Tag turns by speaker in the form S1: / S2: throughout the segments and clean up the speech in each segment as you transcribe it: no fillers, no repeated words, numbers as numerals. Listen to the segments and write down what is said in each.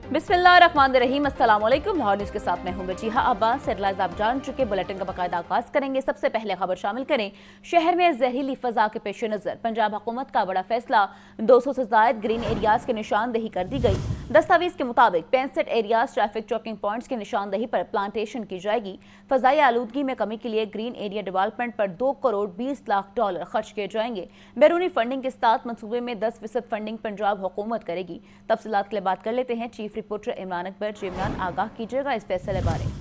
S1: बिस्मिल्लाहिर्रहमानिर्रहीम। अस्सलाम वालेकुम। लाहौर न्यूज़ के साथ मैं हूं वजीहा अब्बास। हेडलाइंस आप जान चुके, बुलेटिन का बाकायदा आगाज करेंगे। सबसे पहले खबर शामिल करें। शहर में जहरीली फजा के पेश नज़र पंजाब हुकूमत का बड़ा फैसला, 200 से जायद ग्रीन एरियाज की निशानदही कर दी गई। दस्तावेज के मुताबिक 65 एरियाज ट्रैफिक चौकिंग पॉइंट्स की निशानदही पर प्लांटेशन की जाएगी। फजाई आलूदगी में कमी के लिए ग्रीन एरिया डेवलपमेंट पर 2 करोड़ 20 लाख डॉलर खर्च किए जाएंगे। बैरूनी फंडिंग के साथ मंसूबे में 10% फंडिंग पंजाब हुकूमत करेगी। तफसीलात के लिए बात कर लेते हैं चीफ रिपोर्टर इमरान अकबर। जी इमरान, आगाह कीजिएगा इस फैसले बारे।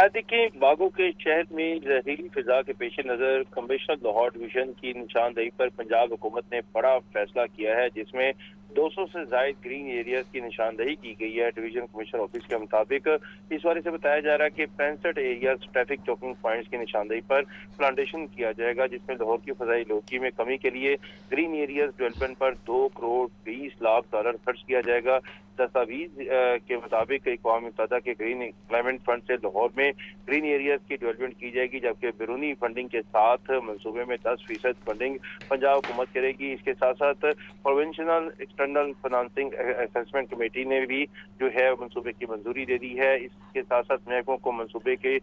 S2: देखिए, बागों के शहर में जहरीली फिजा के पेश नज़र कमिश्नर लाहौर डिवीजन की निशानदही पर पंजाब हुकूमत ने बड़ा फैसला किया है, जिसमें 200 से जायद ग्रीन एरियाज की निशानदही की गई है। डिवीजन कमिश्नर ऑफिस के मुताबिक इस बारे से बताया जा रहा है कि 65 एरियाज ट्रैफिक चौकिंग पॉइंट्स की निशानदही पर प्लांटेशन किया जाएगा, जिसमें लाहौर की फजाई आलूदगी में कमी के लिए ग्रीन एरियाज डेवलपमेंट पर 2 करोड़ 20 लाख डॉलर खर्च किया जाएगा। दस्तावेज के मुताबिक अक़वाम मुत्तहिदा के ग्रीन क्लाइमेट फंड से लाहौर में ग्रीन एरियाज की डेवलपमेंट की जाएगी, जबकि बैरूनी फंडिंग के साथ मंसूबे में 10% फंडिंग पंजाब हुकूमत करेगी। इसके साथ साथ provincial external financing assessment committee ने भी जो है मंसूबे की मंजूरी दे दी है। इसके साथ साथ महकमों को मंसूबे के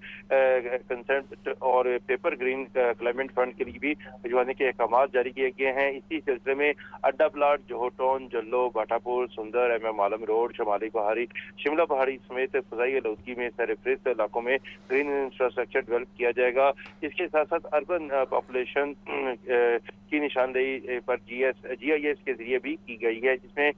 S2: कंसेंट और पेपर ग्रीन क्लाइमेट फंड के लिए भी भिजवाने के अहकाम जारी किए गए हैं। इसी सिलसिले में अड्डा प्लाट, जोहर टाउन, जल्लो, भाटापुर, सुंदर, MM आलम रोड, शमाली पहाड़ी, शिमला पहाड़ी समेत फजाई आलूदगी में सरफहरिस्त इलाकों में ग्रीन इंफ्रास्ट्रक्चर डेवलप किया जाएगा। इसके साथ साथ अर्बन पॉपुलेशन की निशानदेही पर GIS के जरिए भी की गई है, जिसमें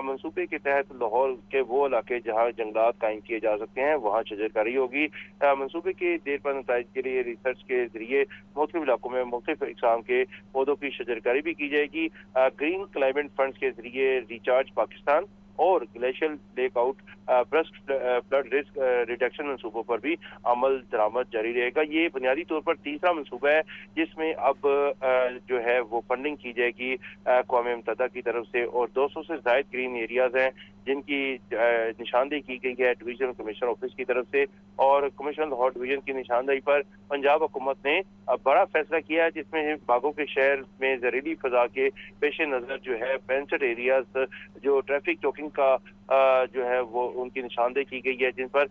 S2: मंसूबे के तहत लाहौर के वो इलाके जहाँ जंगलात कायम किए जा सकते हैं वहाँ शजरकारी होगी। मंसूबे के देर पर नताइज के लिए रिसर्च के जरिए मुख्तलिफ इलाकों में मुख्तलिफ इकसाम के पौधों की शजरकारी भी की जाएगी। ग्रीन क्लाइमेट फंड के जरिए रिचार्ज पाकिस्तान और glacial lake outburst flood risk reduction मंसूबों पर भी अमल दरामद जारी रहेगा। ये बुनियादी तौर पर तीसरा मंसूबा है जिसमें अब जो है वो फंडिंग की जाएगी अक़वाम मुत्तहिदा की तरफ से, और 200 से जायद ग्रीन एरियाज हैं जिनकी निशानदेही की गई है डिवीजन कमिश्नर ऑफिस की तरफ से। और कमिश्नर लाहौर डिवीजन की निशानदेही पर पंजाब हुकूमत ने बड़ा फैसला किया है, जिसमें बागों के शहर में जहरीली फजा के पेश नज़र जो है 65 एरियाज जो ट्रैफिक चौकिंग का जो है वो उनकी निशानदेही की गई है, जिन पर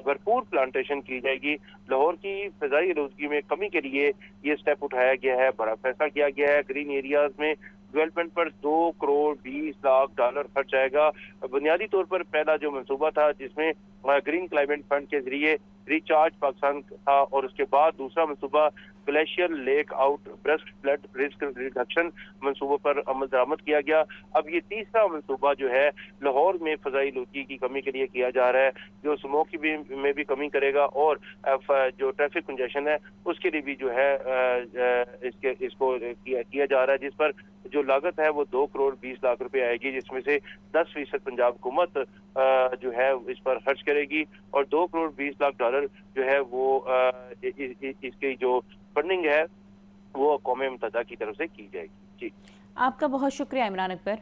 S2: भरपूर प्लांटेशन की जाएगी। लाहौर की फजाई आलूदगी में कमी के लिए ये स्टेप उठाया गया है, बड़ा फैसला किया गया है। ग्रीन एरियाज में डेवलपमेंट पर 2 करोड़ 20 लाख डॉलर खर्च आएगा। बुनियादी तौर पर पहला जो मंसूबा था जिसमें ग्रीन क्लाइमेट फंड के जरिए रिचार्ज पाकिस्तान था, और उसके बाद दूसरा मंसूबा glacier lake outburst flood risk reduction मंसूबों पर अमल दरामद किया गया। अब ये तीसरा मंसूबा जो है लाहौर में फजाई आलूदगी की कमी के लिए किया जा रहा है, जो स्मोक की में भी कमी करेगा, और जो ट्रैफिक कंजेशन है उसके लिए भी जो है इसको किया जा रहा है, जिस पर जो लागत है वो 2 करोड़ 20 लाख रुपए आएगी, जिसमें से 10% पंजाब हुकूमत जो है इस पर खर्च करेगी, और 2 करोड़ 20 लाख डॉलर जो है वो इसकी जो फंडिंग है वो कौम मुत्तहिदा की तरफ से की जाएगी। जी,
S1: आपका बहुत शुक्रिया इमरान अकबर।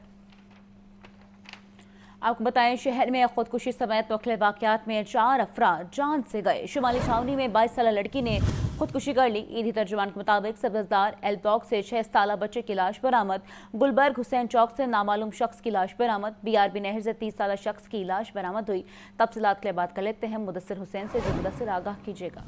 S1: आपको बताएं, शहर में खुदकुशी समेत मुख्तलिफ वाक़यात में 4 अफराद जान से गए। शुमाली छावनी में 22 साल लड़की ने खुदकुशी कर ली। ईदी तर्जुमान के मुताबिक सब्जदार एल ब्लॉक से 6 साल बच्चे की लाश बरामद। गुलबर्ग हुसैन चौक से नामालूम शख्स की लाश बरामद। BRB नहर से 30 साल शख्स की लाश बरामद हुई। तफसीलात के लिए बात कर लेते हैं मुदस्सिर हुसैन से। जो मुदस्सिर, आगाह कीजिएगा।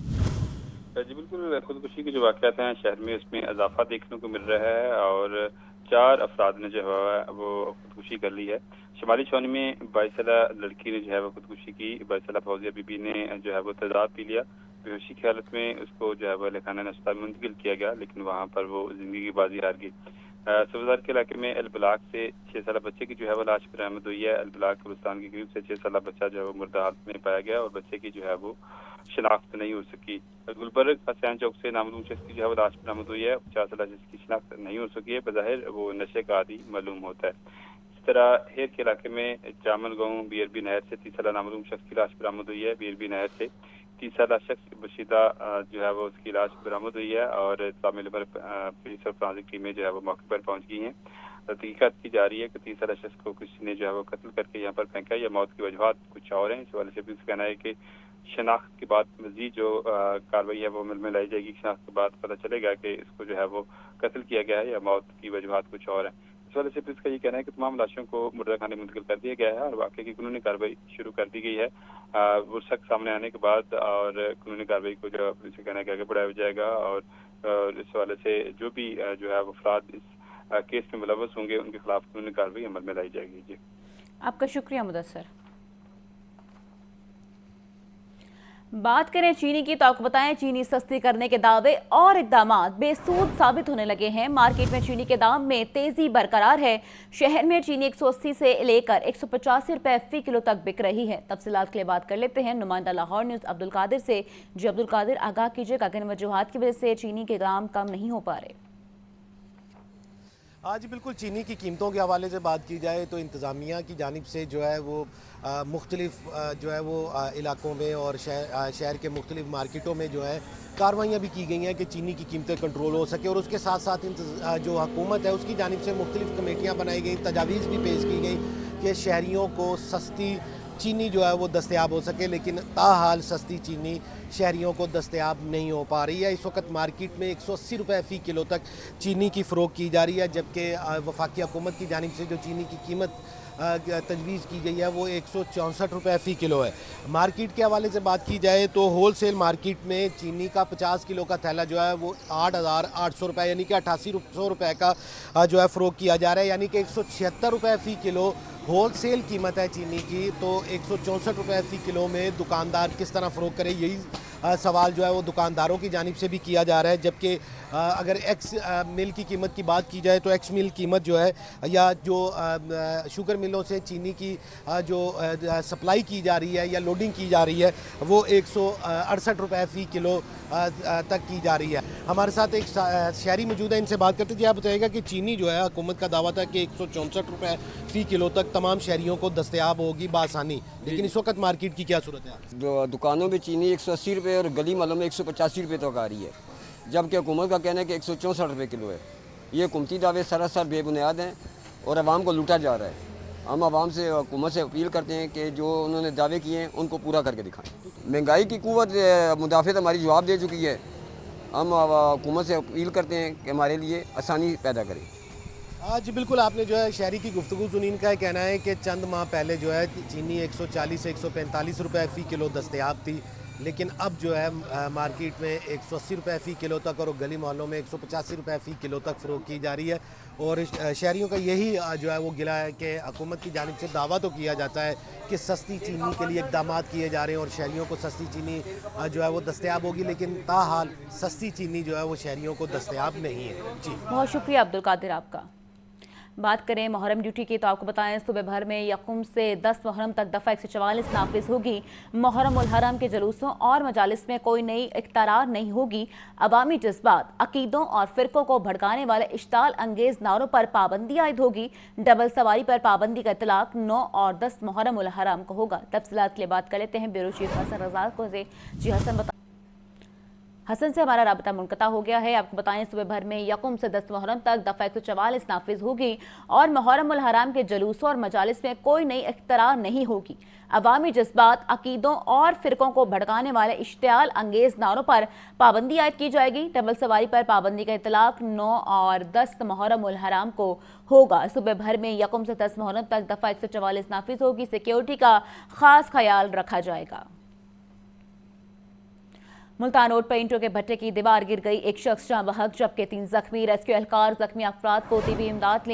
S3: जी बिल्कुल, खुदकुशी के जो वाक़यात हैं शहर में उसमें इजाफा देखने को मिल रहा है, और 4 अफराद ने जो है वो खुदकुशी कर ली है। शुमाली छावनी में 22 साल लड़की ने जो है वो खुदकुशी की। 22 साल फौजिया बीबी ने जो है वो तेजाब पी लिया। बेहोशी की हालत में उसको जो है वो लखाना नस्ता में मुंतकिल किया गया, लेकिन वहाँ पर वो जिंदगी की बाजी हार गई। सब्ज़दार के इलाके में एल ब्लाक से 6 साल बच्चे की जो है वो लाश बरामद हुई है। एल ब्लाक कब्रिस्तान के करीब से 6 साल बच्चा जो है वो मुर्दा हालत में पाया गया, और बच्चे की जो है वो शिनाख्त नहीं हो सकी। गुलबर्ग हुसैन चौक से नामालूम शख्स की जो है वो लाश बरामद हुई है। 50 साल जिसकी शिनाख्त नहीं हो सकी है, बज़ाहिर वो नशे का आदी मालूम होता है। इस तरह हेर के इलाके में जामल गाँव BRB नहर से 30 साल नामालूम शख्स की लाश बरामद हुई है। BRB नहर से 30 साल शख्स बशीदा जो है वो उसकी लाश बरामद हुई है, और तामिल पुलिस और फॉरेंसिक टीमें जो है वो मौके पर पहुंच गई हैं। तहकीकात की जा रही है कि 30 साल शख्स को किसी ने जो है वो कत्ल करके यहाँ पर फेंका, या मौत की वजूहत कुछ और हैं। इस हवाले से भी कहना है कि शनाख्त के बाद मजीद जो कार्रवाई है वो अमल में लाई जाएगी। शनाख्त के बाद पता चलेगा कि इसको जो है वो कत्ल किया गया है या मौत की वजूहत कुछ और है। इस वजह से पुलिस का ये कहना है कि तमाम लाशों को मुर्दा खाने में मुंतकिल कर दिया गया है और वाकई की कानूनी कार्रवाई शुरू कर दी गई है। वो शख्स सामने आने के बाद और कानूनी कार्रवाई को जो पुलिस का कहना है कि आगे बढ़ाया जाएगा और इस हवाले से जो भी जो है अफराद इस केस में मुलव्वस होंगे उनके खिलाफ कानूनी कार्रवाई अमल में लाई जाएगी। जी,
S1: आपका शुक्रिया मुदस्सर। बात करें चीनी की तो आपको बताएं चीनी सस्ती करने के दावे और इकदामात बेसूद साबित होने लगे हैं। मार्केट में चीनी के दाम में तेजी बरकरार है। शहर में चीनी 180 से लेकर 185 रुपए फी किलो तक बिक रही है। तफसीलात के लिए बात कर लेते हैं नुमाइंदा लाहौर न्यूज़ अब्दुल कादिर से। जी अब्दुल कादिर, आगाह कीजिएगा किन वजूहात की वजह से चीनी के दाम कम नहीं हो पा रहे?
S4: आज बिल्कुल चीनी की कीमतों के हवाले से बात की जाए तो इंतज़ामिया की जानिब से जो है वो मुख्तलिफ जो है वो इलाकों में और शहर के मुख्तलिफ मार्केटों में जो है कार्रवाइयाँ भी की गई हैं कि चीनी की कीमतें कंट्रोल हो सके और उसके साथ साथ जो हुकूमत है उसकी जानिब से मुख्तलिफ कमेटियाँ बनाई गई, तजावीज़ भी पेश की गई कि शहरियों को सस्ती चीनी जो है वो दस्तयाब हो सके, लेकिन ताहाल सस्ती चीनी शहरियों को दस्तयाब नहीं हो पा रही है। इस वक्त मार्केट में 180 रुपए फ़ी किलो तक चीनी की फ़रोख्त की जा रही है, जबकि वफाकी हुकूमत की जानिब से जो चीनी की कीमत तजवीज़ की गई है वो 164 रुपए फ़ी किलो है। मार्केट के हवाले से बात की जाए तो होल सेल मार्केट में चीनी का 50 किलो का थैला जो है वो 8,800 रुपये यानी कि 8800 रुपये का जो है फ़रोख्त किया जा रहा है, यानी कि 176 रुपये फ़ी किलो होल सेल कीमत है चीनी की। तो 164 रुपये फ़ी किलो में दुकानदार किस तरह फ़रोख्त करे, यही सवाल जो है वो दुकानदारों की जानिब से भी किया जा रहा है। जबकि अगर एक्स मिल की कीमत की बात की जाए तो एक्स मिल कीमत जो है या जो शुगर मिलों से चीनी की जो सप्लाई की जा रही है या लोडिंग की जा रही है वो 168 रुपये फ़ी किलो तक की जा रही है। हमारे साथ एक शहरी मौजूद है, इनसे बात करते थे। आप बताइएगा कि चीनी जो है हुकूमत का दावा था कि 164 रुपये फ़ी किलो तक तमाम शहरियों को दस्तयाब होगी बासानी, लेकिन इस वक्त मार्केट की क्या सूरत है?
S5: दुकानों में चीनी 180 रुपये और गली महलों में 185 रुपये तक आ रही है, जबकि हुकूमत का कहना है कि 164 रुपये किलो है। ये हुकूमती दावे सरासर बेबुनियाद हैं और आवाम को लूटा जा रहा है। हम आवाम से हुकूमत से अपील करते हैं कि जो उन्होंने दावे किए हैं उनको पूरा करके दिखाएं। महंगाई की कुव्वत मुदाफ़ित हमारी जवाब दे चुकी है। हम हुकूमत से अपील करते हैं कि हमारे लिए आसानी पैदा करें।
S4: आज बिल्कुल आपने जो है शहरी की गुफ्तगू सुनी। इनका कहना है कि चंद माह पहले जो है चीनी 140 से 145 रुपये फ़ी किलो दस्तयाब थी, लेकिन अब जो है मार्केट में 180 रुपये फ़ी किलो तक और गली मोहल्लों में 185 रुपये फ़ी किलो तक फ़रोख्त की जा रही है। और शहरियों का यही जो है वो गिला है कि हुकूमत की जानिब से दावा तो किया जाता है कि सस्ती चीनी के लिए इक़दामात किए जा रहे हैं और शहरियों को सस्ती चीनी जो है वो दस्तयाब होगी, लेकिन ताहाल सस्ती चीनी जो है वो शहरियों को दस्तयाब नहीं है। जी,
S1: बहुत शुक्रिया अब्दुल कादिर आपका। बात करें मुहर्रम ड्यूटी की तो आपको बताएं सुबह भर में यकुम से 10 मुहर्रम तक दफ़ा 144 नाफिज होगी। मुहर्रम उल हरम के जुलूसों और मजालिस में कोई नई इख्तिरार नहीं होगी। अवामी जज्बात, अकीदों और फ़िरक़ों को भड़काने वाले इश्ताल अंगेज़ नारों पर पाबंदी आयद होगी। डबल सवारी पर पाबंदी का इतलाक़ 9 और 10 मुहर्रम उल हरम को होगा। तफसीलात के लिए बात कर लेते हैं ब्यूरो चीफ हसन रज़ाक को से। जी हसन से हमारा राबता मुनक़ता हो गया है। आपको बताएं सुबह भर में यकुम से 10 मुहर्रम तक दफ़ा 144 नाफिज होगी और मुहर्रम उल हराम के जुलूसों और मजालिस में कोई नई इख्तिरार नहीं होगी। अवामी जज्बात, अकीदों और फ़िरक़ों को भड़काने वाले इश्तियाल अंगेज़ नारों पर पाबंदी आयद की जाएगी। डबल सवारी पर पाबंदी का इतलाक़ 9 और 10 मुहर्रम उल हराम को होगा। सुबह भर में यकुम से 10 मुहर्रम तक दफ़ा 144 नाफिज होगी। सिक्योरिटी का ख़ास ख्याल रखा जाएगा। मुल्तान रोड पर ईंटों के भट्टे की दीवार गिर गई, एक शख्स जहां बहक जबकि 3 जख्मी। रेस्क्यू एहलकार जख्मी अफराद को तिबी इमदाद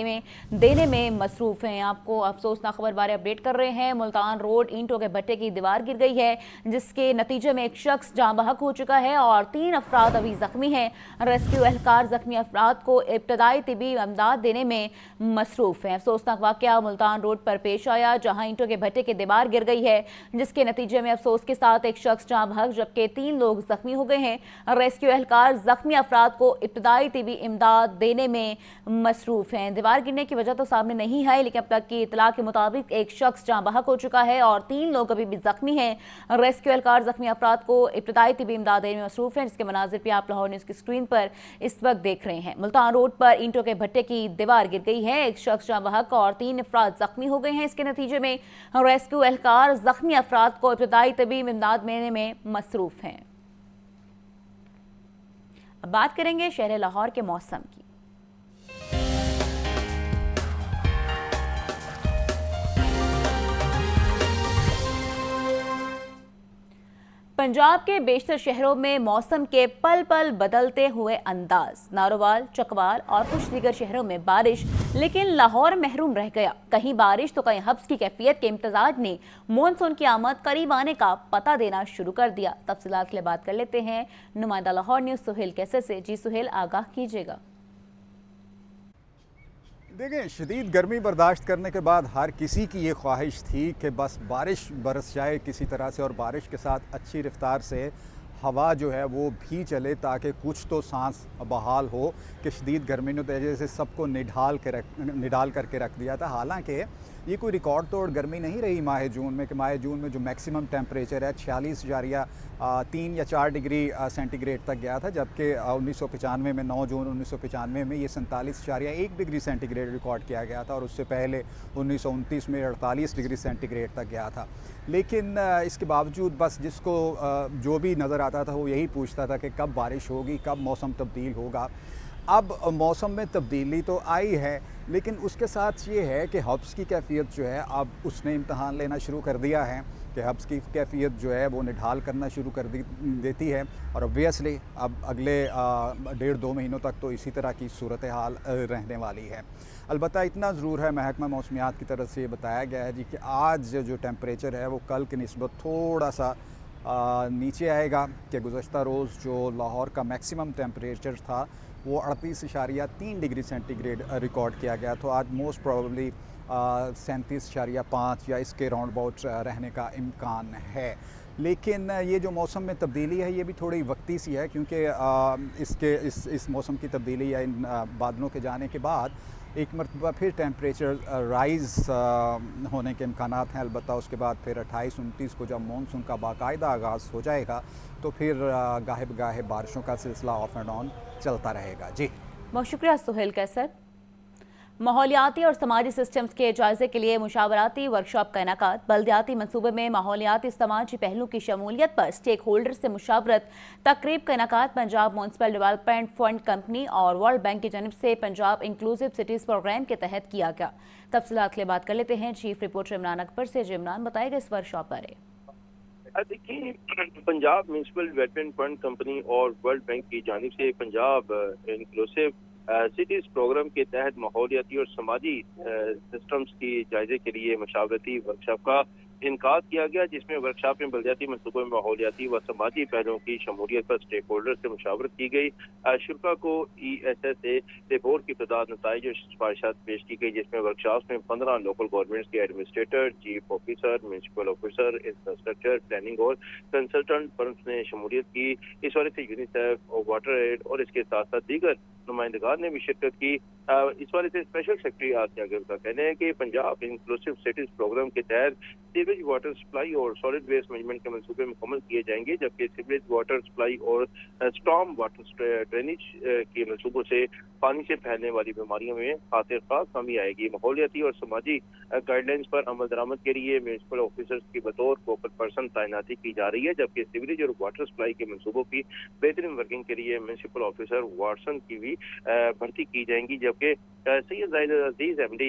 S1: देने में मसरूफ हैं। आपको अफसोसनाक खबर बारे अपडेट कर रहे हैं। मुल्तान रोड ईंटों के भट्टे की दीवार गिर गई है, जिसके नतीजे में एक शख्स जहां बहक हो चुका है और 3 अफराद अभी जख्मी हैं। रेस्क्यू एहलकार जख्मी अफराद को इब्तदाई तिबी इमदाद देने में मसरूफ हैं। अफसोसनाक वाकया मुल्तान रोड पर पेश आया, जहां ईंटों के भट्टे की दीवार गिर गई है, जिसके नतीजे में अफसोस के साथ एक शख्स जहां बहक जबकि 3 लोग जख्मी हो गए हैं। रेस्क्यू एहलकार जख्मी अफराद को इब्तदाई तिबी इमदाद देने में मसरूफ हैं। दीवार गिरने की वजह तो सामने नहीं है, लेकिन अब तक की इतला के मुताबिक एक शख्स जहां बहक हो चुका है और 3 लोग अभी भी जख्मी हैं। रेस्क्यू एहलकार जख्मी अफराद को इब्तदाई तिबी इमदाद देने में मसरूफ हैं, जिसके मनाजिर भी आप लाहौर न्यूज़ की स्क्रीन पर इस वक्त देख रहे हैं। मुल्तान रोड पर ईंटों के भट्टे की दीवार गिर गई है, एक शख्स जहां बहक और 3 अफराद जख्मी हो गए हैं। इसके नतीजे में रेस्क्यू एहलकार जख्मी अफराद को इब्तदाई तिबी इमदाद देने में मसरूफ हैं। अब बात करेंगे शहर लाहौर के मौसम की। पंजाब के बेशतर शहरों में मौसम के पल पल बदलते हुए अंदाज। नारोवाल, चकवाल और कुछ दीगर शहरों में बारिश, लेकिन लाहौर महरूम रह गया। कहीं बारिश तो कहीं हब्स की कैफियत के इम्तजाज ने मॉनसून की आमद करीब आने का पता देना शुरू कर दिया। तफसीलात के लिए बात कर लेते हैं नुमाइंदा लाहौर न्यूज़ सुहेल कैसर से। जी सुहेल, आगाह कीजिएगा।
S6: देखें, शदीद गर्मी बर्दाश्त करने के बाद हर किसी की ये ख्वाहिश थी कि बस बारिश बरस जाए किसी तरह से, और बारिश के साथ अच्छी रफ्तार से हवा जो है वो भी चले, ताकि कुछ तो सांस बहाल हो कि शदीद गर्मी ने तेज़ी से सबको निडाल करके रख दिया था। हालांकि ये कोई रिकॉर्ड तोड़ गर्मी नहीं रही माह जून में, कि माह जून में जो मैक्सिमम टेम्परेचर है 46.3 या 4 डिग्री सेंटीग्रेड तक गया था, जबकि 1995 में 9 जून 1995 में ये 47.1 डिग्री सेंटीग्रेड रिकॉर्ड किया गया था, और उससे पहले 1929 में 48 डिग्री सेंटीग्रेड तक गया था। लेकिन इसके बावजूद बस जिसको जो भी नज़र आता था वो यही पूछता था कि कब बारिश होगी, कब मौसम तब्दील होगा। अब मौसम में तब्दीली तो आई है, लेकिन उसके साथ ये है कि हब्स की कैफियत जो है अब उसने इम्तहान लेना शुरू कर दिया है, कि हब्स की कैफियत जो है वो निढाल करना शुरू कर देती है। और ऑब्वियसली अब अगले 1.5-2 महीनों तक तो इसी तरह की सूरत हाल रहने वाली है। अलबत्ता इतना ज़रूर है, महकमा मौसमियात की तरफ से ये बताया गया है जी कि आज जो टेम्परेचर है वो कल की निस्बत थोड़ा सा नीचे आएगा, कि गुज़श्ता रोज़ जो लाहौर का मैक्सिमम टेम्परेचर था वो 38.3 डिग्री सेंटीग्रेड रिकॉर्ड किया गया, तो आज मोस्ट प्रोबेबली 37.5 या इसके राउंड अबाउट रहने का इम्कान है। लेकिन ये जो मौसम में तब्दीली है ये भी थोड़ी वक्ती सी है, क्योंकि इस मौसम की तब्दीली या इन बादलों के जाने के बाद एक मरतबा फिर टेम्परेचर राइज़ होने के इम्कानात हैं। अलबत्ता उसके बाद फिर 28-29 को जब मॉनसून का बाकायदा आगाज़ हो जाएगा तो फिर गाहे बगाहे बारिशों का सिलसिला ऑफ एंड ऑन चलता रहेगा। जी
S1: बहुत शुक्रिया सुहेल कैसर। माहौलियाती और समाजी सिस्टम्स के जायजे के लिए मुशावराती वर्कशॉप का इनेकाद। बल्दियाती मंसूबे में माहौलियाती समाजी पहलू की शमूलियत पर स्टेक होल्डर से मुशावरत तकरीब का इनेकाद Punjab municipal development fund company और वर्ल्ड बैंक की जानिब से पंजाब इंक्लूसिव सिटीज़ प्रोग्राम के तहत किया गया। तफसीलात के लिए बात कर लेते हैं चीफ रिपोर्टर इमरान अकबर से। इमरान, बताएगा इस वर्कशॉप बारे।
S2: देखिए, Punjab municipal development fund company और वर्ल्ड बैंक की जानिब से पंजाब इंक्लूसिव सिटीज़ प्रोग्राम के तहत माहौलियाती और समाजी सिस्टम्स की जायजे के लिए मशावरती वर्कशॉप का इनकाद किया गया, जिसमें वर्कशॉप में बल्दियाती मनसूबों में माहौलियाती व समाजी पहलुओं की शमूलियत पर स्टेक होल्डर से मुशावरत की गई। शुरा को ESSA रिपोर्ट की इब्तदा नताइज और सिफारिशात पेश की गई, जिसमें वर्कशॉप में 15 लोकल गवर्नमेंट्स के administrator, chief officer, municipal officer, infrastructure, planning और कंसल्टेंट फर्म्स ने शमूलियत की। इस वाले से यूनिसेफ, वाटर एड और इसके साथ साथ दीगर नुमाइंदगान ने भी शिरकत की। इस वाले से स्पेशल सेक्रेटरी आसिया गिल का कहना है कि पंजाब इंक्लूसिव सिटीज प्रोग्राम के तहत सीवेज वाटर सप्लाई और सॉलिड वेस्ट मैनेजमेंट के मंसूबे मुकम्मल किए जाएंगे, जबकि सीवेज वाटर सप्लाई और स्टॉर्म वाटर ड्रेनेज के मंसूबों से पानी से फैलने वाली बीमारियों में खातिर खास कमी आएगी। माहौलियाती और समाजी गाइडलाइंस पर अमल दरामद के लिए म्यूनसिपल ऑफिसर्स की बतौर फोकल पर्सन तैनाती की जा रही है, जबकि सीवरेज और वाटर सप्लाई के मंसूबों की बेहतरीन वर्किंग के लिए म्यूनसिपल ऑफिसर वाटसन की भी भर्ती की जाएंगी। जबकि सैयद जाहिद अजीज MD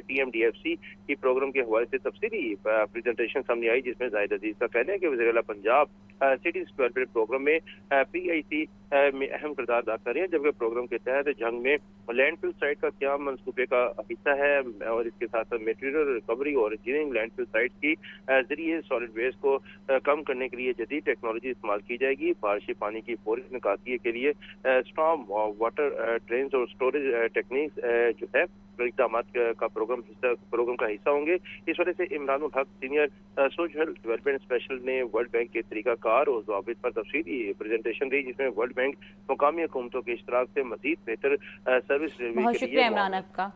S2: PMDFC की प्रोग्राम के हवाले से तफसीली प्रेजेंटेशन सामने आई, जिसमें जाहिद अजीज का कहना है कि वज़ीर आला पंजाब सिटीज डेवलपमेंट प्रोग्राम में PIC में अहम किरदार अदा कर रहे हैं, जबकि प्रोग्राम के तहत जंग में लैंडफिल साइट का क्या मंसूबे का हिस्सा है, और इसके साथ साथ मटेरियल रिकवरी और इंजीनियरिंग लैंडफिल साइट की जरिए सॉलिड वेस्ट को कम करने के लिए जदीद टेक्नोलॉजी इस्तेमाल की जाएगी। बारिशी पानी की फौरी निकासी के लिए स्टॉर्म वाटर ड्रेन्स और स्टोरेज टेक्निक्स जो है इक़दाम का प्रोग्राम का हिस्सा होंगे। इस वजह से Imran ul Haq senior social development special ने वर्ल्ड बैंक के तरीकाकार और ज़वाबित पर तफसीली प्रेजेंटेशन दी, जिसमें वर्ल्ड बैंक मुकामी हुकूमतों के इश्तराक से मजीद बेहतर सर्विस डिलीवरी
S1: बहुत
S2: के
S1: शुक्रिया
S2: लिए
S1: इमरान आपका।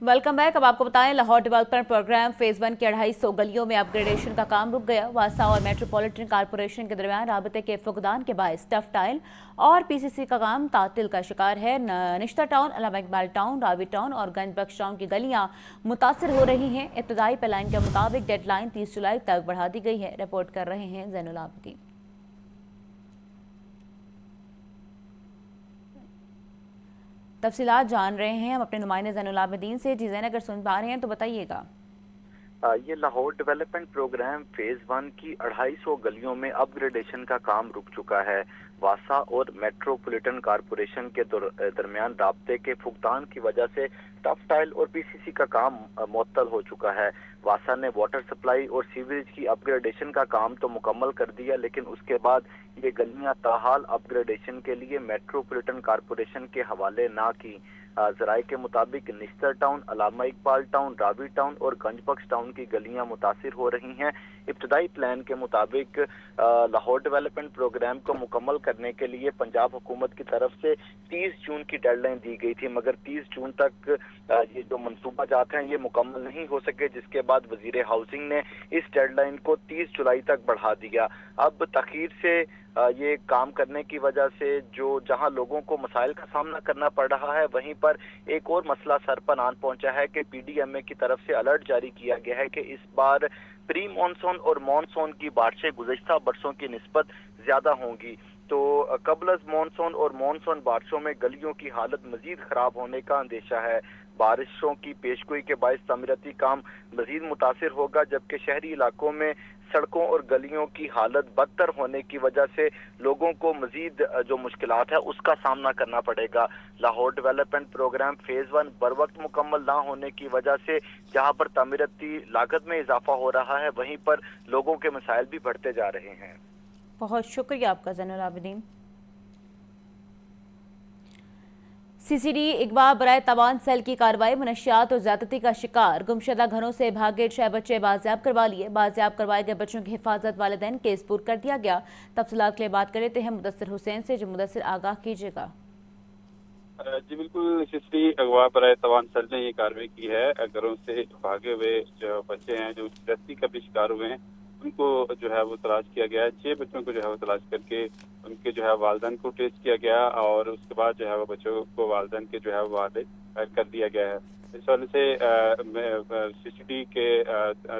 S1: Welcome back. अब आपको बताएं, लाहौर डेवलपमेंट प्रोग्राम फेज़ 1 की 250 गलियों में अपग्रेडेशन का काम रुक गया। वासा और मेट्रोपॉलिटन कॉरपोरेशन के दरमियान राबते के फुकदान के बायस टफ टाइल और PCC का काम तातिल का शिकार है। निश्ता town, Allama Iqbal town, Ravi town और गंज बख्श टाउन की गलियां मुतासर हो रही हैं। इब्तदाई प्लान के मुताबिक डेडलाइन 30 जुलाई तक बढ़ा दी गई है। रिपोर्ट कर रहे हैं ज़ैनुल आबिदीन। तफसीलात जान रहे हैं हम अपने नुमाइंदे ज़ैनुल आबिदीन से। जी ज़ैन, अगर सुन पा रहे हैं तो बताइएगा।
S7: یہ لاہور ڈیولپمنٹ پروگرام فیز 1 کی 250 گلیوں میں اپ گریڈیشن کا کام رک چکا ہے۔ واسا اور میٹروپولیٹن کارپوریشن کے درمیان رابطے کے فقدان کی وجہ سے ٹف ٹائل اور پی سی سی کا کام معطل ہو چکا ہے۔ واسا نے واٹر سپلائی اور سیوریج کی اپ گریڈیشن کا کام تو مکمل کر دیا، لیکن اس کے بعد یہ گلیاں تاحال اپ گریڈیشن کے لیے میٹروپولیٹن کارپوریشن کے حوالے نہ کی۔ ذرائع کے مطابق نشتر ٹاؤن، علامہ اقبال ٹاؤن، راوی ٹاؤن اور گنج بخش ٹاؤن کی گلیاں متاثر ہو رہی ہیں۔ ابتدائی پلان کے مطابق لاہور ڈیولپمنٹ پروگرام کو مکمل کرنے کے لیے پنجاب حکومت کی طرف سے 30 جون کی ڈیڈ لائن دی گئی تھی، مگر 30 جون تک یہ جو منصوبہ جات ہیں یہ مکمل نہیں ہو سکے، جس کے بعد وزیر ہاؤسنگ نے اس ڈیڈ لائن کو 30 جولائی تک بڑھا دیا۔ اب تاخیر سے یہ کام کرنے کی وجہ سے جہاں لوگوں کو مسائل کا سامنا کرنا پڑ رہا ہے، وہیں پر ایک اور مسئلہ سر پر آن پہنچا ہے کہ پی ڈی ایم اے کی طرف سے الرٹ جاری کیا گیا ہے کہ اس بار پری مانسون اور مانسون کی بارشیں گزشتہ برسوں کی نسبت زیادہ ہوں گی، تو قبل از مانسون اور مانسون بارشوں میں گلیوں کی حالت مزید خراب ہونے کا اندیشہ ہے۔ بارشوں کی پیشگوئی کے باعث تعمیراتی کام مزید متاثر ہوگا، جبکہ شہری علاقوں میں سڑکوں اور گلیوں کی حالت بدتر ہونے کی وجہ سے لوگوں کو مزید جو مشکلات ہے اس کا سامنا کرنا پڑے گا۔ لاہور ڈیولپمنٹ پروگرام فیز 1 بروقت مکمل نہ ہونے کی وجہ سے جہاں پر تعمیراتی لاگت میں اضافہ ہو رہا ہے، وہیں پر لوگوں کے مسائل بھی بڑھتے جا رہے ہیں۔
S1: بہت شکریہ آپ کا زین العابدین۔ سی سی ڈی اغوا برائے تاوان سیل کی کارروائی، منشیات اور زیادتی کا شکار گمشدہ گھروں سے بھاگے 6 بچے بازیاب کروا لیے۔ بازیاب کروائے گئے بچوں کی حفاظت والدین کے سپرد کر دیا گیا۔ تفصیلات کے لیے بات کر لیتے ہیں مدثر حسین سے۔ جو مدثر آگاہ کیجیے گا۔
S3: جی بالکل، سی سی ڈی اغوا برائے تاوان سیل نے یہ کارروائی کی ہے۔ گھروں سے بھاگے ہوئے جو بچے ہیں جو زیادتی کا بھی شکار ہوئے ہیں، ان کو جو ہے وہ تلاش کیا گیا ہے۔ 6 بچوں کو جو ہے وہ تلاش کر کے ان کے جو ہے والدین کو ٹیسٹ کیا گیا، اور اس کے بعد جو ہے وہ بچوں کو والدین کے جو ہے وہ حوالے کر دیا گیا ہے۔ اس وجہ سے سی سی ڈی کے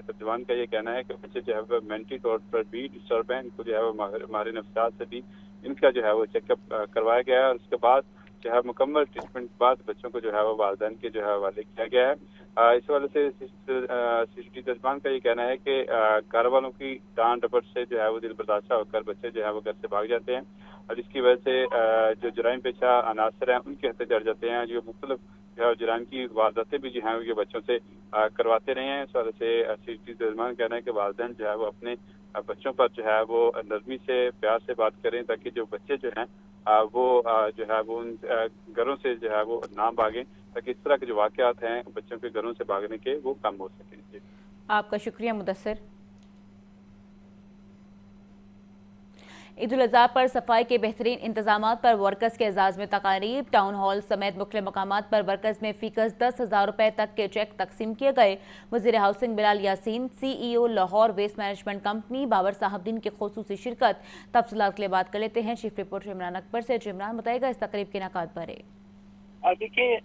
S3: ترجمان کا یہ کہنا ہے کہ بچے جو ہے وہ مینٹلی طور پر بھی ڈسٹرب ہیں، ان کو جو ہے وہ ماہر نفسیات سے بھی ان کا جو ہے وہ چیک اپ کروایا گیا ہے، اور اس کے بعد جو ہے مکمل ٹریٹمنٹ کے بعد بچوں کو جو ہے وہ والدین کے جو ہے حوالے کیا گیا ہے۔ اس وجہ سے سی سی ٹی ترجمان کا یہ کہنا ہے کہ گھر والوں کی ڈانٹ ڈپٹ سے جو ہے وہ دل برداشتہ ہو کر بچے جو ہے وہ گھر سے بھاگ جاتے ہیں، اور اس کی وجہ سے جو جرائم پیشہ عناصر ہیں ان کے ہتھے چڑھ جاتے ہیں، جو مختلف جو ہے جرائم کی وارداتیں بھی جو ہیں یہ بچوں سے کرواتے رہے ہیں۔ اس وجہ سے سی ٹی ترجمان کا کہنا ہے کہ والدین جو ہے وہ اپنے بچوں پر جو ہے وہ نرمی سے پیار سے بات کریں، تاکہ جو بچے جو ہیں وہ جو ہے وہ ان گھروں سے جو ہے وہ نہ بھاگیں، تاکہ اس طرح کے جو واقعات ہیں بچوں کے گھروں سے بھاگنے کے وہ کم ہو سکیں۔
S1: آپ کا شکریہ مدثر۔ عید الاضحیٰ پر صفائی کے بہترین انتظامات پر ورکرز کے اعزاز میں تقاریب۔ ٹاؤن ہال سمیت مختلف مقامات پر ورکرز میں فی کس 10,000 روپے تک کے چیک تقسیم کیے گئے۔ وزیر housing Bilal Yasin, C E O Lahore waste management company Babar Sahib Din کی خصوصی شرکت۔ تفصیلات کے لیے بات کر لیتے ہیں چیف رپورٹر عمران اکبر سے۔ عمران بتائے گا اس تقریب کے انعقاد پر ہے۔
S2: دیکھیں،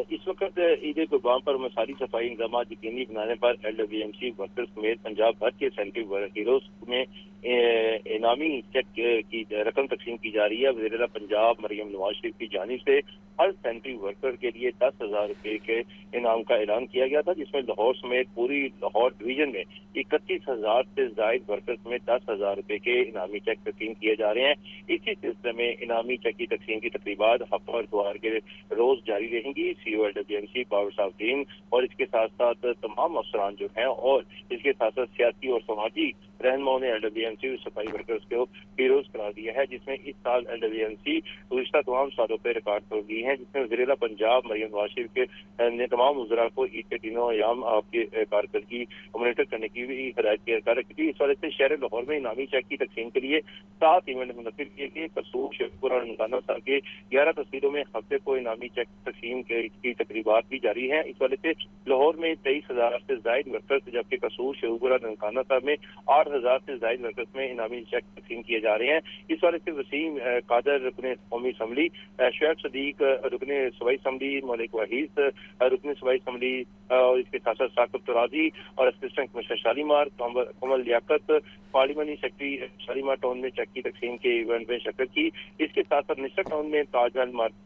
S2: اس وقت عید قربان پر مساری صفائی انتظامات یقینی بنانے پر L W M C workers سمیت پنجاب بھر کے سینٹری ہیروز میں انعامی چیک کی رقم تقسیم کی جا رہی ہے۔ وزیر اعلیٰ پنجاب مریم نواز شریف کی جانب سے ہر سینٹری ورکر کے لیے 10,000 روپے کے انعام کا اعلان کیا گیا تھا، جس میں لاہور سمیت پوری لاہور ڈویژن میں 31,000 سے زائد ورکر سمیت 10,000 روپے کے انعامی چیک تقسیم کیے جا رہے ہیں۔ اسی سلسلے میں انعامی چیک کی تقسیم کی تقریبات ہفتہ اور اتوار کے روز جاری رہیں گی۔ C O L W M C Babar Sahib Din اور اس کے ساتھ ساتھ تمام افسران جو ہیں، اور اس کے ساتھ ساتھ سیاسی اور سماجی رہنماؤں نے ایل ڈبلیو ایم سی صفائی ورکرز کو ہیروز قرار دیا ہے، جس میں اس سال ایل ڈبلیو ایم سی گزشتہ تمام سالوں پہ ریکارڈ توڑ دی ہیں، جس میں وزیر اعلیٰ پنجاب مریم نواز شریف کے نے تمام وزراء کو عید کے دنوں ایام آپ کی کارکردگی مانیٹر کرنے کی بھی ہدایت کر رکھی تھی۔ اس وجہ سے شہر لاہور میں انعامی چیک کی تقسیم کے لیے 7 ایونٹ منعقد کیے گئے۔ قصور، شیخپور اور ننکانہ صاحب کے 11 تصویروں میں ہفتے کو انعامی چیک تقسیم کی تقریبات بھی جاری ہیں۔ اس وجہ سے لاہور میں 23,000 سے زائد ورکرز، جبکہ قصور، شیخپور اور ننکانہ صاحب میں 8,000 سے زائد ورکرز میں انعامی چیک تقسیم کیے جا رہے ہیں۔ اس وجہ سے وسیم قادر رکن قومی اسمبلی، شعیب صدیق رکن صوبائی اسمبلی، ملک وحید رکن صوبائی اسمبلی، اور اس کے ساتھ ساتھ ثاقب ترازی اور اسسٹنٹ کمشنر شالیمار، کمل لیاقت پارلیمانی سیکرٹری شالیمار ٹاؤن میں چیک کی تقسیم کے ایونٹ میں شرکت کی۔ اس کے ساتھ ساتھ نصر ٹاؤن میں تاج محل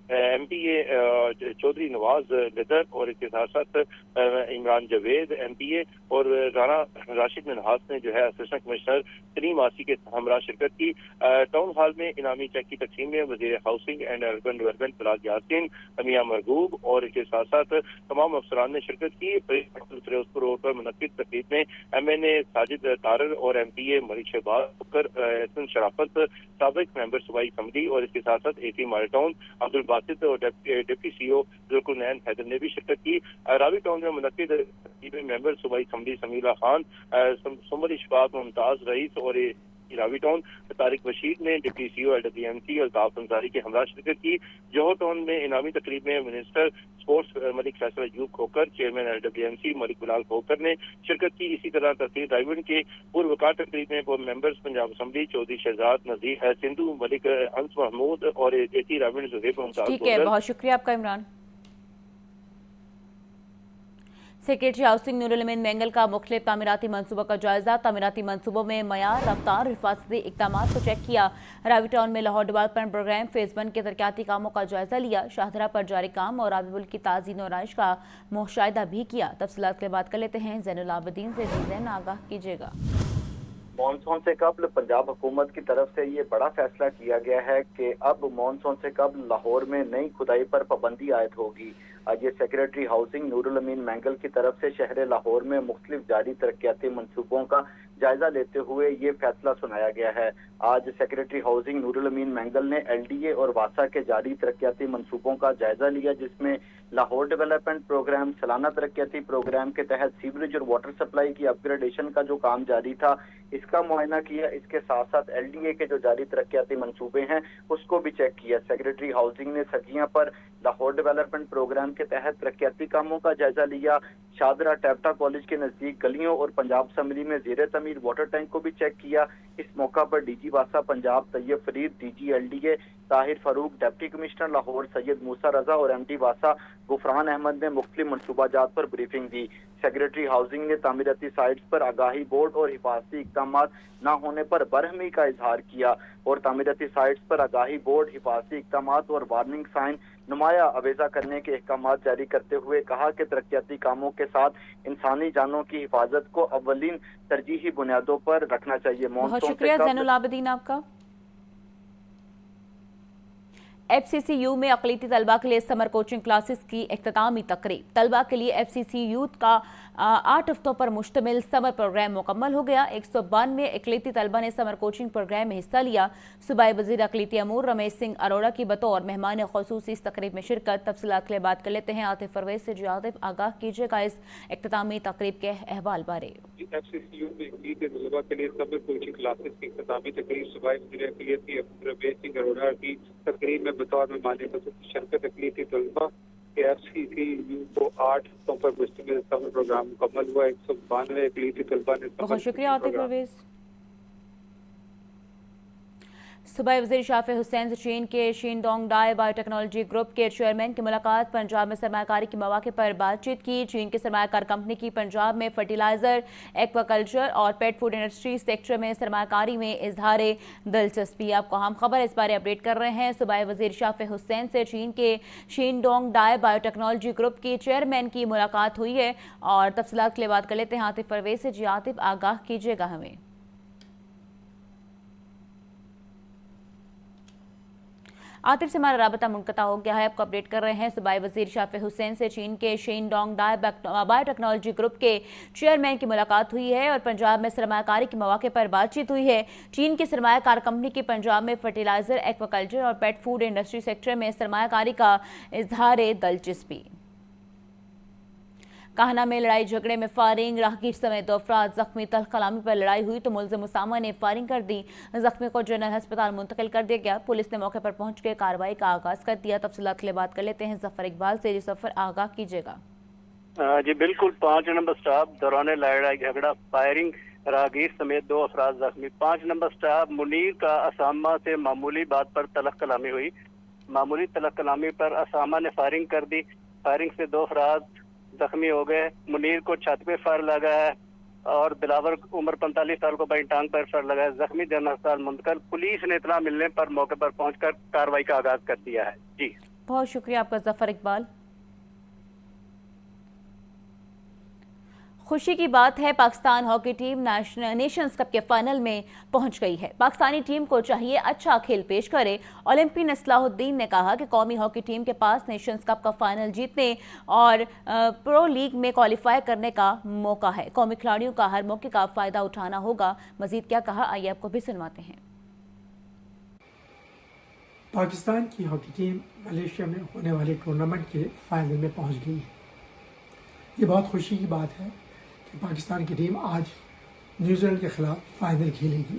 S2: MPA चौधरी नवाज लिदर और इसके साथ साथ इमरान जावेद MPA और राणा राशिद मिनहास ने जो है असिस्टेंट कमिश्नर सलीम आसी के हमरा शिरकत की। टाउन हॉल में इनामी चेक की तकसीम में वजीर housing and urban development Faraz Yasin, Mian Marghoob और इसके साथ साथ तमाम अफसरान ने शिरकत की। फिरोजपुर रोड पर मुनक्किद तकरीब में MNA साजिद तारर और MPA मलिक शहबाज, एहसन शराफत, साबिक मेंबर सूबाई असम्बली और इसके साथ साथ AC माल टाउन अब्दुल बासित और डिप्टी CEO जुल्कुरनैन हैदर ने भी शिरकत की। रावी टाउन में मुनक्किद तकरीब में मेंबर सूबाई असम्बली समीला खान, सुमर इशफाक, मुमताज रईस और रावी टाउन तारिक बशीर ने deputy CEO LWMC Altaf Ansari के हमरा शिरकत की। जोहर टाउन में इनामी तकरीब में मिनिस्टर स्पोर्ट्स मलिक फैसल अयूब खोकर, चेयरमैन LWMC मलिक बिलाल खोकर ने शिरकत की। इसी तरह तहसील रायगढ़ के पूर्वकार तकरीब में मेंबर्स पंजाब असम्बली चौधरी शहजाद नजीर सिंधु, मलिक हंस महमूद और AC रायगढ़ जुहैब मुमताज।
S1: ठीक है, बहुत शुक्रिया आपका इमरान। सेक्रेटरी हाउसिंग नूरुल अमीन मेंगल का मुख्तलिफ तामीराती मंसूबों का जायजा। तामीराती मंसूबों में मयार, रफ्तार, हिफाजती इक़दामात को चेक किया। रावी टाउन में लाहौर डेवलपमेंट प्रोग्राम फेज़ 1 के तरक्याती कामों का जायजा लिया। शाहदरा पर जारी काम और रावी की ताज़ीन और आइश का मुशाहिदा भी किया। तफसीलात के लिए बात कर लेते हैं ज़ैनुल आबिदीन से। ज़ैन, आगाह कीजिएगा।
S7: मॉनसून से कबल पंजाब हुकूमत की तरफ से ये बड़ा फैसला किया गया है कि अब मॉनसून से कबल लाहौर में नई खुदाई पर पाबंदी आयद होगी। आज ये सेक्रेटरी हाउसिंग नूरुल अमीन मेंगल की तरफ से शहर लाहौर में मुख्तलिफ जारी तरक्याती मंसूबों का जायजा लेते हुए ये फैसला सुनाया गया है। आज सेक्रेटरी हाउसिंग नूरुल अमीन मेंगल ने LDA और वासा के जारी तरक्याती मंसूबों का जायजा लिया, जिसमें लाहौर डेवलपमेंट प्रोग्राम, सालाना तरक्याती प्रोग्राम के तहत सीवरेज और वाटर सप्लाई की अपग्रेडेशन का जो काम जारी था इसका मुआयना किया। इसके साथ साथ LDA के जो जारी तरक्याती मंसूबे हैं उसको भी चेक किया। सेक्रेटरी हाउसिंग ने सकियां पर लाहौर डेवलपमेंट प्रोग्राम के तहत तरक्याती कामों का जायजा लिया। शादरा टैप्टा कॉलेज के नजदीक गलियों और पंजाब असम्बली में ज़ेरे तमीर वाटर टैंक को भी चेक किया। इस मौका पर DG वासा Punjab Tayyab Farid, DG LDA Tahir Farooq, deputy commissioner Lahore Syed Musa Raza और MD वासा गुफरान अहमद ने मुख्तलिफ मनसूबाजात पर ब्रीफिंग दी। सेक्रेटरी हाउसिंग ने तामीराती साइट्स पर आगाही बोर्ड और हिफाजती इक़दामात न होने पर बरहमी का इजहार किया और तामीराती साइट्स पर आगाही बोर्ड, हिफाजती इक़दामात और वार्निंग साइन नुमाया अवेजा करने के अहकामात जारी करते हुए कहा कि तरक्याती कामों के साथ इंसानी जानों की हिफाजत को अव्वलीन तरजीही बुनियादों पर रखना चाहिए।
S1: बहुत शुक्रिया ज़ैनुल आबिदीन आपका। FCC में अक़लीती तलबा के लिए समर कोचिंग क्लासेस की इख्तितामी तकरीब। तलबा के लिए FCC यूथ का 8 हफ्तों पर मुश्तमिल समर प्रोग्राम मुकम्मल हो गया। 192 अक़लीती तलबा ने समर कोचिंग प्रोग्राम में हिस्सा लिया। सूबाई वज़ीर अक़लीती अमूर रमेश सिंह अरोड़ा की बतौर मेहमान ख़ुसूसी इस तकरीब में शिरकत। तफसीलात के लिए बात कर लेते हैं आतिफ परवेज़ से। जी आतिफ, आगाह कीजिएगा इस इख्तितामी तकरीब के अहवाल बारे।
S8: FCC में अक़लीती तलबा के लिए समर कोचिंग क्लासेस की इख्तितामी तकरीब सूबाई वज़ीर अक़लीती रमेश सिंह अरोड़ा की तकरीब में बतौर मेहमान ख़ुसूसी शिरकत। अक़लीती तलबा FCC को 8 हफ्तों पर मुश्तमिल समर प्रोग्राम मुकम्मल हुआ। 192 अक़लीती तलबा ने।
S1: बहुत शुक्रिया आतिफ परवेज़। सूबाई वज़ीर शाफी हुसैन से चीन के शिनडोंग डाई बायोटेक्नोलॉजी ग्रुप के चेयरमैन की मुलाकात। पंजाब में सरमायाकारी के मौके पर बातचीत की। चीन की सरमायाकार कंपनी की पंजाब में फर्टिलाइजर, एक्वाकल्चर और पेट फूड इंडस्ट्री सेक्टर में सरमायाकारी में इजहार दिलचस्पी। आपको हम खबर इस बारे अपडेट कर रहे हैं। सूबाई वज़ीर शाफी हुसैन से चीन के शिनडोंग डाई बायोटेक्नोलॉजी ग्रुप की चेयरमैन की मुलाकात हुई है और तफसीलात के लिए बात कर लेते हैं आतिफ परवेज़ से। जी आतिफ, आगाह कीजिएगा हमें। आतिफ से हमारा राबता मुनक़ता हो गया है, आपको अपडेट कर रहे हैं। सूबाई वज़ीर शाफी हुसैन से चीन के शिनडोंग डाई बायोटेक्नोलॉजी ग्रुप के चेयरमैन की मुलाकात हुई है और पंजाब में सरमायाकारी के मौके पर बातचीत हुई है। चीन की सरमायाकार कंपनी की पंजाब में फर्टिलाइजर, एक्वाकल्चर और पेट फूड इंडस्ट्री सेक्टर में सरमायाकारी का इजहार दिलचस्पी। काहना में लड़ाई झगड़े में फायरिंग, राहगीर समेत 2 अफराद जख्मी। तल कलामी पर लड़ाई हुई तो मुलजिम उसामा ने फायरिंग कर दी। जख्मी को जनरल अस्पताल मुंतकिल कर दिया गया। पुलिस ने मौके पर पहुंच के कार्रवाई का आगाज कर दिया। तफसीलात के लिए बात कर लेते हैं जफर इकबाल से। जफर, आगाह कीजिएगा।
S9: जी बिल्कुल, 5 नंबर स्टाफ दौरान लड़ाई झगड़ा, फायरिंग, राहगीर समेत 2 अफराद जख्मी। 5 नंबर स्टाफ मुनीर का असामा से मामूली बात पर तलक कलामी हुई। मामूली तलक कलामी पर असामा ने फायरिंग कर दी। फायरिंग से 2 अफराद जख्मी हो गए। मुनीर को छत पे फायर लगा है और दिलावर उम्र 45 साल को बाई टांग पर फायर लगा है। जख्मी जनरल अस्पताल मुंतकिल। पुलिस ने इतला मिलने पर मौके पर पहुंचकर कार्रवाई का आगाज कर दिया है। जी
S1: बहुत शुक्रिया आपका जफर इकबाल। खुशी की बात है, Pakistan hockey team Nations cup के फाइनल में पहुंच गई है। पाकिस्तानी टीम को चाहिए अच्छा खेल पेश करे। ओलंपियन असलाहुद्दीन ने कहा कि कौमी हॉकी टीम के पास नेशंस कप का फाइनल जीतने और प्रो लीग में क्वालिफाई करने का मौका है। कौमी खिलाड़ियों का हर मौके का फायदा उठाना होगा। मजीद क्या कहा, आइए आपको भी सुनवाते हैं।
S10: पाकिस्तान की हॉकी टीम मलेशिया में होने वाले टूर्नामेंट के फाइनल में पहुंच गई है। ये बहुत खुशी की बात है कि पाकिस्तान की टीम आज न्यूजीलैंड के खिलाफ फाइनल खेलेगी।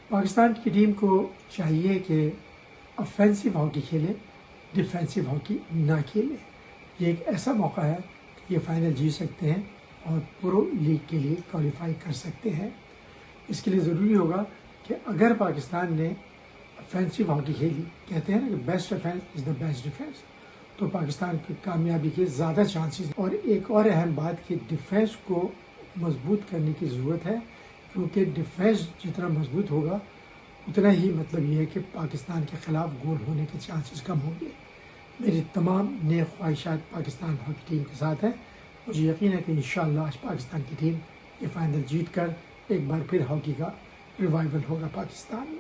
S10: पाकिस्तान की टीम को चाहिए कि ऑफेंसिव हॉकी खेले, डिफेंसिव हॉकी ना खेले। ये एक ऐसा मौका है कि ये फाइनल जीत सकते हैं और प्रो लीग के लिए क्वालिफाई कर सकते हैं। इसके लिए ज़रूरी होगा कि अगर पाकिस्तान ने ऑफेंसिव हॉकी खेली, कहते हैं ना कि best defence is the best defence, तो पाकिस्तान की कामयाबी के ज़्यादा चांसेस। और एक और अहम बात कि डिफेंस को मजबूत करने की ज़रूरत है, क्योंकि डिफेंस जितना मजबूत होगा उतना ही मतलब ये है कि पाकिस्तान के ख़िलाफ़ गोल होने के चांसेस कम होंगे। मेरी तमाम नेक ख्वाहिशात पाकिस्तान हॉकी टीम के साथ हैं। मुझे यकीन है कि इंशाअल्लाह आज पाकिस्तान की टीम ये फाइनल जीत कर एक बार फिर हॉकी का रिवाइवल होगा पाकिस्तान में।